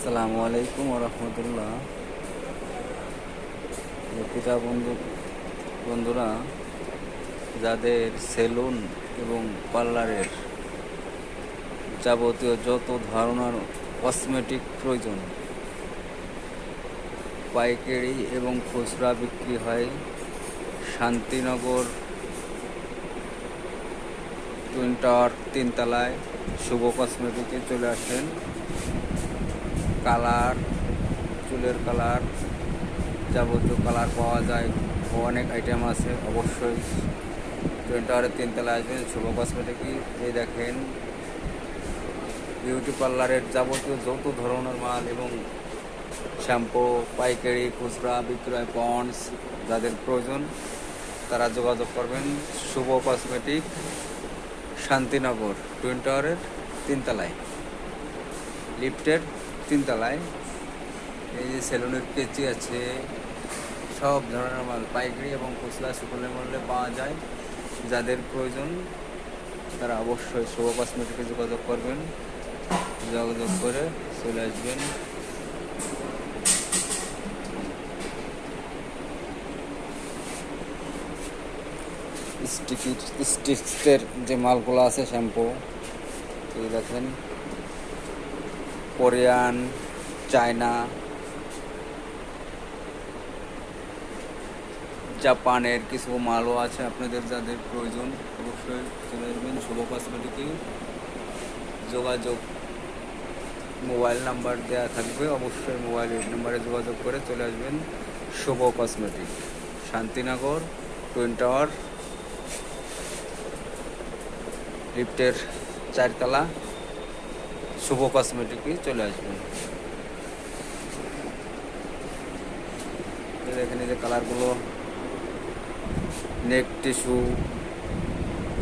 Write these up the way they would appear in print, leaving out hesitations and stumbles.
আসসালামু আলাইকুম রহমতুল্লাহ। পিতা বন্ধুরা, যাদের সেলুন এবং পার্লারের যাবতীয় যত ধরনের কসমেটিক প্রয়োজন পাইকারি এবং খুচরা বিক্রি হয়, শান্তিনগর টুইন টাওয়ার 3 তলায় শুভ কসমেটিকে চলে আসেন। কালার, চুলের কালার, যাবতীয় কালার পাওয়া যায়, অনেক আইটেম আছে। অবশ্যই টুইন টাওয়ারের 3 তলায় আসবেন শুভ কসমেটিকে। এই দেখেন বিউটি পার্লারের যাবতীয় যত ধরনের মাল এবং শ্যাম্পু পাইকারি খুচরা বিক্রয় পন্ডস যাদের প্রয়োজন তারা যোগাযোগ করবেন। শুভ কসমেটিক, শান্তিনগর টুইন টাওয়ারের 3 তলায়, লিফটের 3 তলায়। এই যে সেলুনের কেচি আছে, সব ধরনের মাল পাইকারি এবং খুচরা সুলভ মূল্যে পাওয়া যায়। যাদের প্রয়োজন তারা অবশ্যই শুভ কসমেটিকে যোগাযোগ করবেন, যোগাযোগ করে চলে আসবেন। স্টিক্সের যে মালগুলো আছে শ্যাম্পু, এই দেখেন কোরিয়ান, চায়না, জাপানের কিছু মালও আছে। আপনাদের যাদের প্রয়োজন অবশ্যই চলে আসবেন শুভ কসমেটিকে। যোগাযোগ মোবাইল নাম্বার দেওয়া থাকবে, অবশ্যই মোবাইল নাম্বারে যোগাযোগ করে চলে আসবেন। শুভ কসমেটিক, শান্তিনগর টুইন টাওয়ার, লিফটের 4 তলা, শুভ কসমেটিকে চলে আসবেন। এখানে যে কালারগুলো, নেক টিস্যু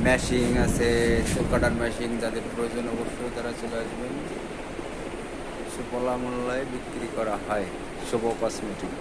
ম্যাশিং আছে, চুল কাটার ম্যাশিং, যাদের প্রয়োজন অবশ্যই তারা চলে আসবেন। সুফলা মূল্যে বিক্রি করা হয় শুভ কসমেটিক।